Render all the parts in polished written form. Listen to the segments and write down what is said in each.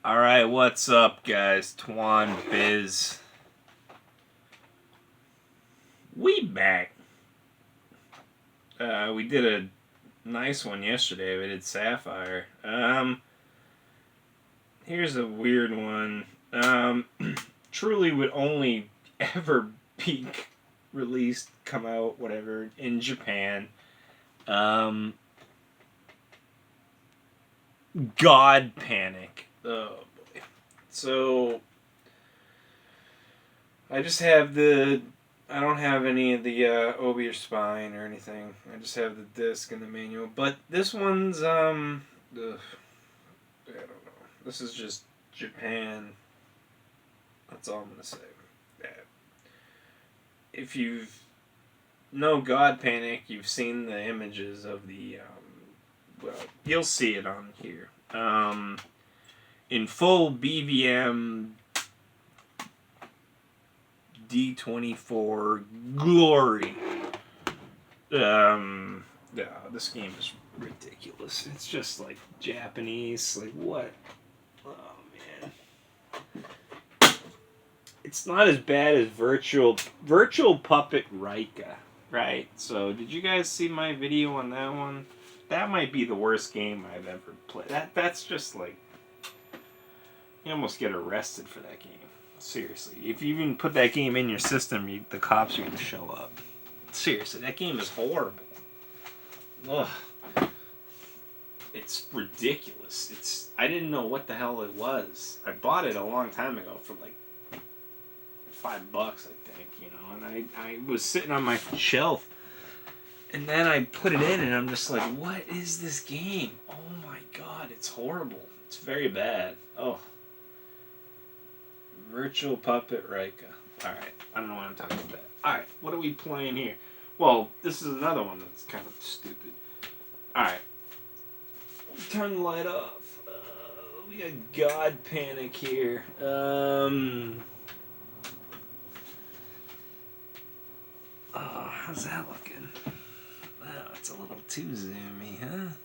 Alright, what's up, guys? Twan Biz. We back. We did a nice one yesterday. We did Sapphire. Here's a weird one. Truly would only ever be released, come out, whatever, in Japan. God Panic. Oh boy. So I just have I don't have any of the obi or spine or anything. I just have the disc and the manual. But this one's I don't know. This is just Japan. That's all I'm gonna say. Yeah. If you've know God Panic, you've seen the images of the well, you'll see it on here. In full BVM D24 glory. Yeah, this game is ridiculous. It's just like Japanese. Like what? Oh man. It's not as bad as Virtual Puppet Rika, right? So did you guys see my video on that one? That might be the worst game I've ever played. That's just like, you almost get arrested for that game. Seriously, if you even put that game in your system, the cops are going to show up. Seriously, that game is horrible. Ugh. It's ridiculous. I didn't know what the hell it was. I bought it a long time ago for like $5, I think, and I was sitting on my shelf, and then I put it in, and I'm just like, what is this game? Oh my god, it's horrible. It's very bad. Oh. Virtual Puppet Rika. Alright, I don't know what I'm talking about. Alright, what are we playing here? Well, this is another one that's kind of stupid. Alright. Turn the light off. We got God Panic here. How's that looking? Oh, it's a little too zoomy, huh?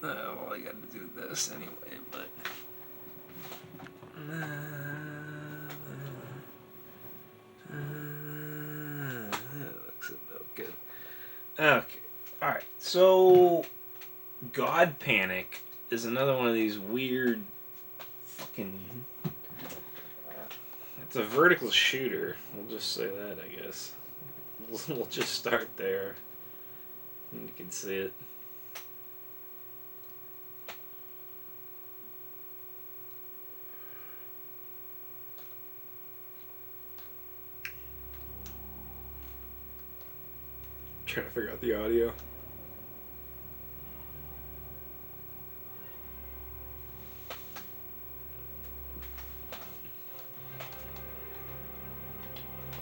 Well, I gotta do this anyway, but... that looks about good. Okay, alright, so... God Panic is another one of these weird fucking... It's a vertical shooter. We'll just say that, I guess. We'll just start there. And you can see it. Trying to figure out the audio.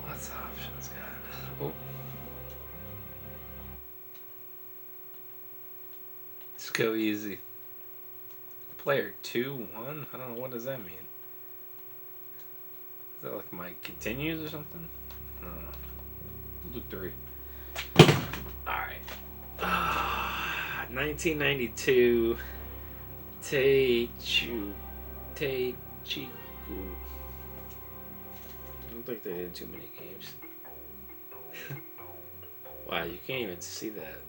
What's options got? Oh. Let's go easy. Player 2, 1? I don't know, what does that mean? Is that like my continues or something? I don't know. We'll do 3. Alright. 1992. Teichiku. I don't think they did too many games. Wow, you can't even see that.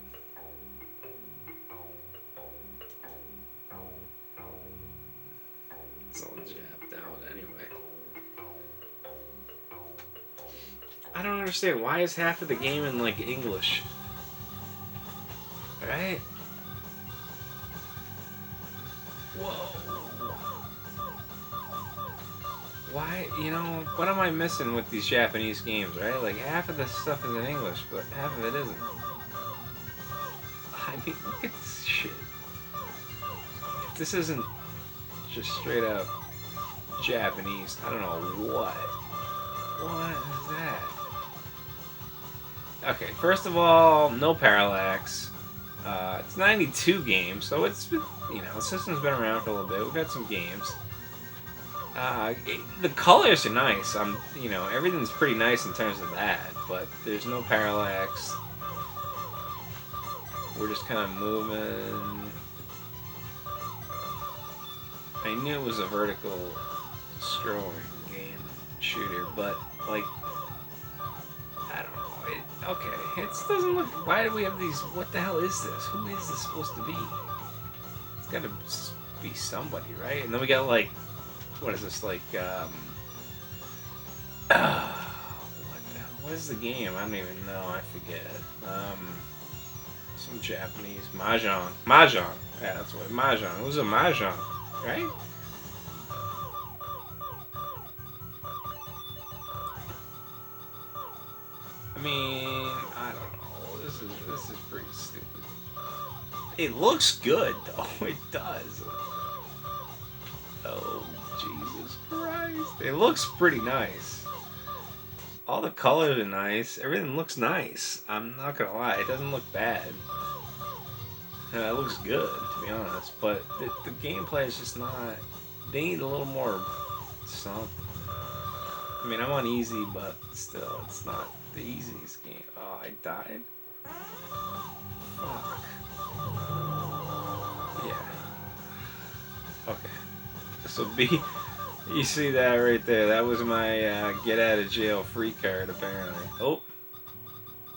It's all jabbed out anyway. I don't understand. Why is half of the game in like English? Right? Whoa. Why, what am I missing with these Japanese games, right? Like, half of the stuff is in English, but half of it isn't. I mean, look at this shit. If this isn't just straight up Japanese, I don't know what. What is that? Okay, first of all, no parallax. It's 92 games, so it's, the system's been around for a little bit. We've had some games. The colors are nice. Everything's pretty nice in terms of that, but there's no parallax. We're just kind of moving. I knew it was a vertical scrolling game shooter, but like, I don't know. Okay, it doesn't look. Why do we have these? What the hell is this? Who is this supposed to be? It's gotta be somebody, right? And then we got like, what is this like? What the hell? What is the game? I don't even know. I forget. Some Japanese mahjong. Mahjong. Yeah, that's what mahjong. It was a mahjong, right? I mean, I don't know. This is pretty stupid. It looks good though. It does. Oh, Jesus Christ. It looks pretty nice. All the colors are nice. Everything looks nice. I'm not gonna lie. It doesn't look bad. It looks good, to be honest. But the gameplay is just not... They need a little more something. I mean, I'm on easy, but still, it's not the easiest game. Oh, I died? Fuck. Yeah. Okay. This will be... You see that right there? That was my get out of jail free card, apparently. Oh.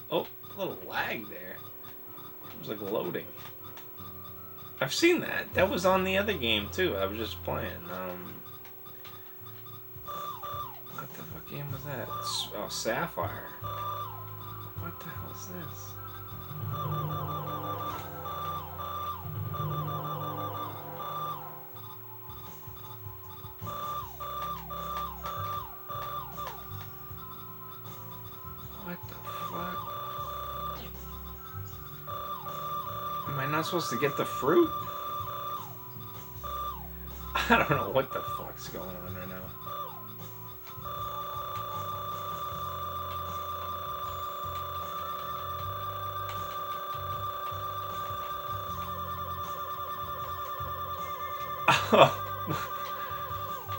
Oh, a little lag there. It was like loading. I've seen that. That was on the other game, too. I was just playing. What the fuck game was that? Oh, Sapphire. What the hell is this? What the fuck? Am I not supposed to get the fruit? I don't know what the fuck's going on right now.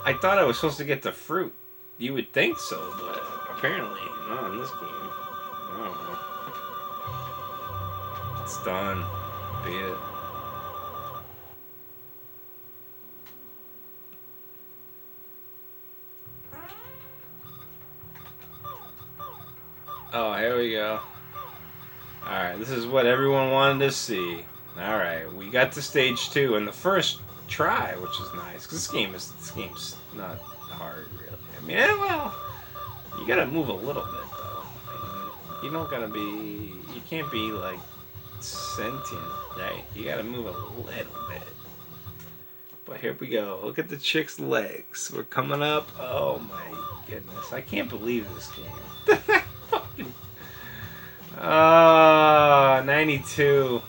I thought I was supposed to get the fruit. You would think so, but apparently not in this game. I don't know. It's done. Beat it. Oh, here we go. Alright, this is what everyone wanted to see. Alright, we got to stage 2 in the first try, which is nice. Because this game's not hard, really. I mean, well, you gotta move a little bit, though. I mean, you don't gotta be... You can't be, like, sentient, right? You gotta move a little bit. But here we go. Look at the chick's legs. We're coming up. Oh, my goodness. I can't believe this game. Fucking... 92.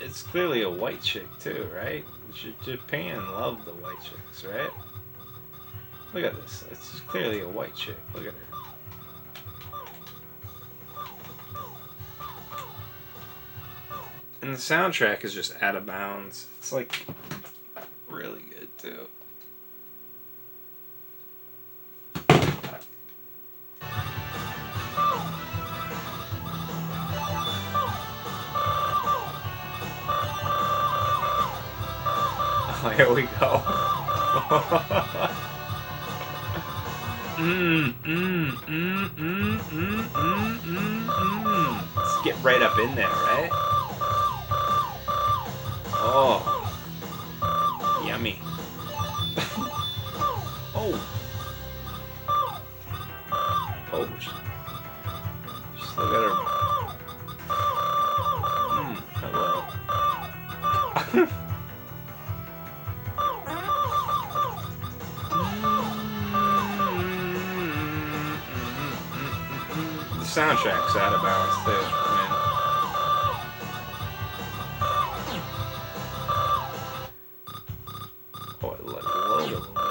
It's clearly a white chick too, right? Japan loved the white chicks, right? Look at this. It's just clearly a white chick. Look at her. And the soundtrack is just out of bounds. It's like really good too. Oh, here we go. Let's get right up in there, right? Oh, yummy. Oh. Oh, just look at her. Hello. The soundtrack's out of balance too. Oh, it let low a little bit.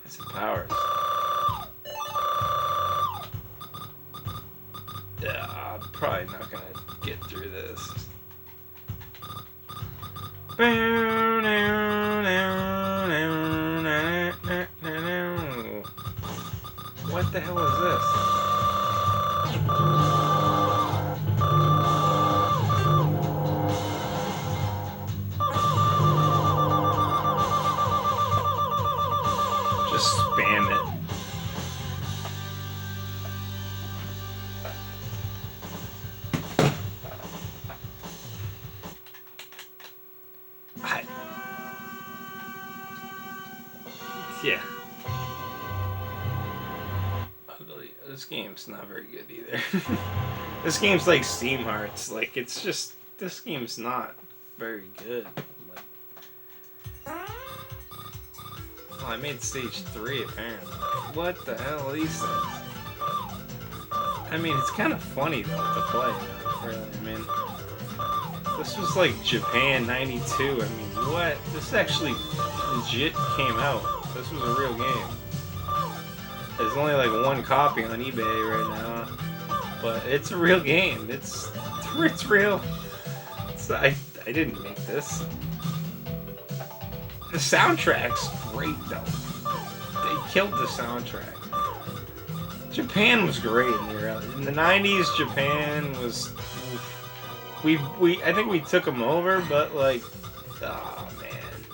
It's the powers. Yeah, I'm probably not gonna get through this. What the hell is this? game's not very good either. This game's like Steam Hearts. Like, it's just, this game's not very good. Like, well, I made stage 3 apparently. What the hell are these things? I mean, it's kind of funny though to play. Though, really, I mean, this was like Japan '92. I mean, what? This actually legit came out. This was a real game. There's only like one copy on eBay right now, but it's a real game. It's real. I didn't make this. The soundtrack's great though. They killed the soundtrack. Japan was great in the 90s. Japan was. I think we took them over, but like, oh man.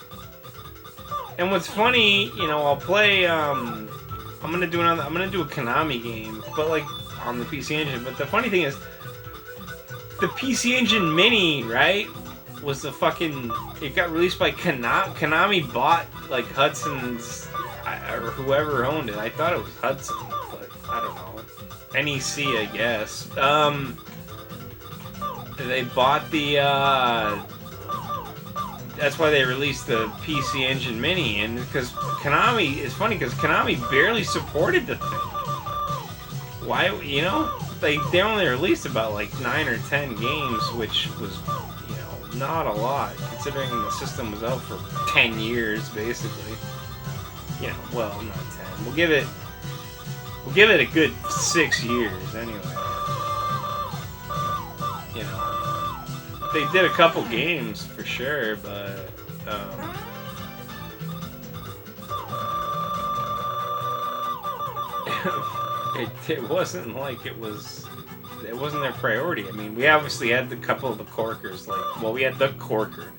And what's funny, you know, I'll play. I'm gonna do a Konami game, but like on the PC Engine. But the funny thing is, the PC Engine Mini, right, was the fucking. It got released by Konami. Konami bought like Hudson's, or whoever owned it. I thought it was Hudson, but I don't know. NEC, I guess. They bought the. That's why they released the PC Engine Mini, and because Konami, it's funny because Konami barely supported the thing. Why, you know, they only released about like 9 or 10 games, which was, you know, not a lot considering the system was out for 10 years basically. You know, well, not 10. We'll give it a good 6 years anyway. You know. They did a couple games for sure, but it wasn't like it wasn't their priority. I mean, we obviously had a couple of the corkers, like, well, we had the corker,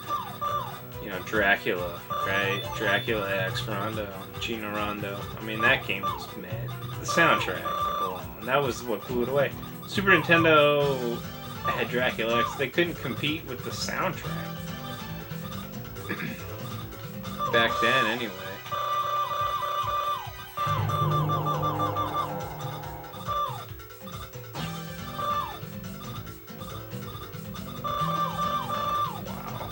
you know, Dracula, right? Dracula X, Rondo, Gino Rondo. I mean, that game was mad. The soundtrack alone, that was what blew it away. Super Nintendo had Dracula X. They couldn't compete with the soundtrack. Back then, anyway. Wow.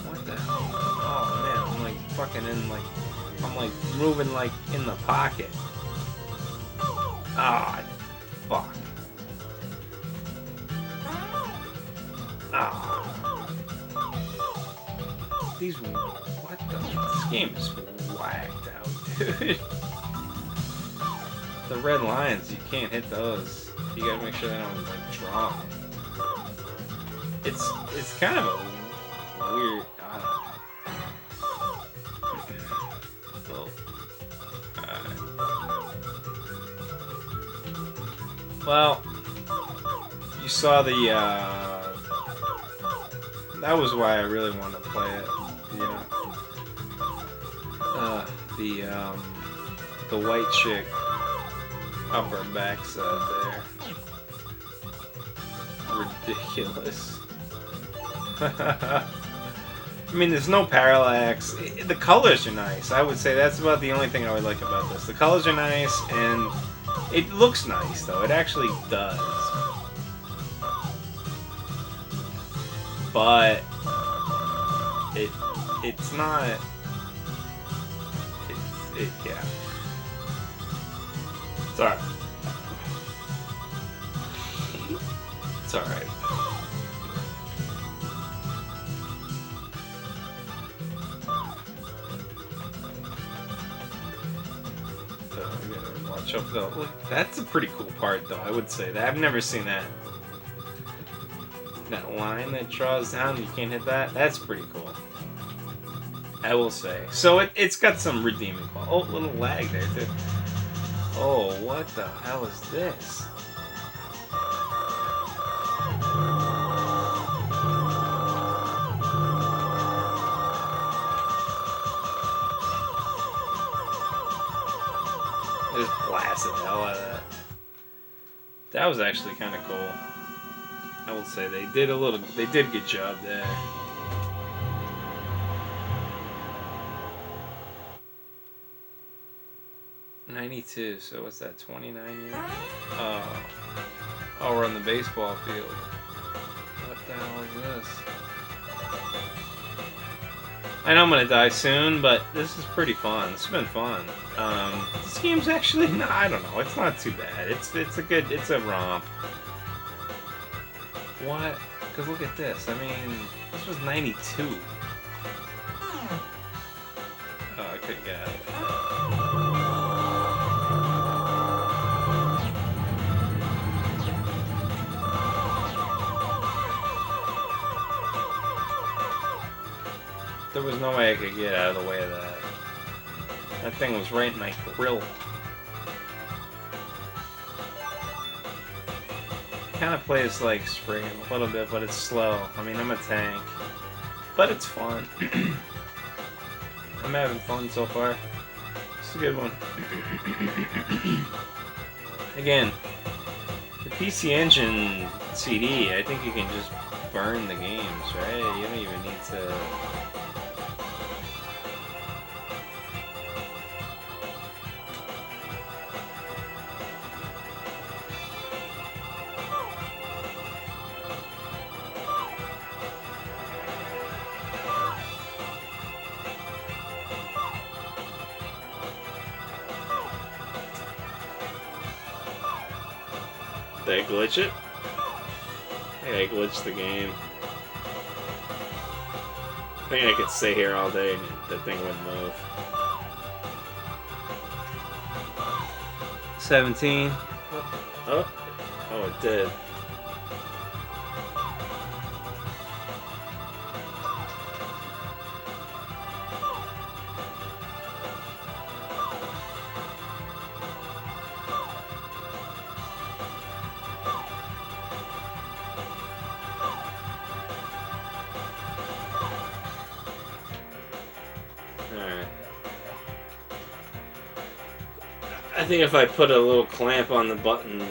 What the hell? Oh man, I'm like fucking in like, I'm like moving like in the pocket. Ah, fuck. Ah. These, what the? This game is whacked out, dude. The red lines, you can't hit those. You gotta make sure they don't like draw. It's kind of a weird. I don't know. Well, you saw the. That was why I really wanted to play it, you know. The white chick up her backside there. Ridiculous. I mean, there's no parallax. The colors are nice. I would say that's about the only thing I would like about this. The colors are nice, and it looks nice, though. It actually does. But it's not. Yeah. It's alright. It's alright. So I gotta watch out though. Look, that's a pretty cool part, though. I would say that I've never seen that. That line that draws down, you can't hit that. That's pretty cool. I will say. So it's got some redeeming quality. Oh, little lag there too. Oh, what the hell is this? I just blasted the hell out of that. That was actually kind of cool. I will say they did a good job there. 92, so what's that, 29 years? Oh, we're on the baseball field. What the hell is this? I know I'm gonna die soon, but this is pretty fun. This has been fun. This game's actually, no, I don't know, it's not too bad. It's a romp. What? Because look at this, I mean, this was 92. Oh, I couldn't get out of it. There was no way I could get out of the way of that. That thing was right in my grill. Kind of plays like Spring a little bit, but it's slow. I mean, I'm a tank. But it's fun. I'm having fun so far. It's a good one. Again, the PC Engine CD, I think you can just burn the games, right? You don't even need to... Did I glitch it? I think I glitched the game. I think I could stay here all day and the thing wouldn't move. 17. Oh, it did. Alright. I think if I put a little clamp on the button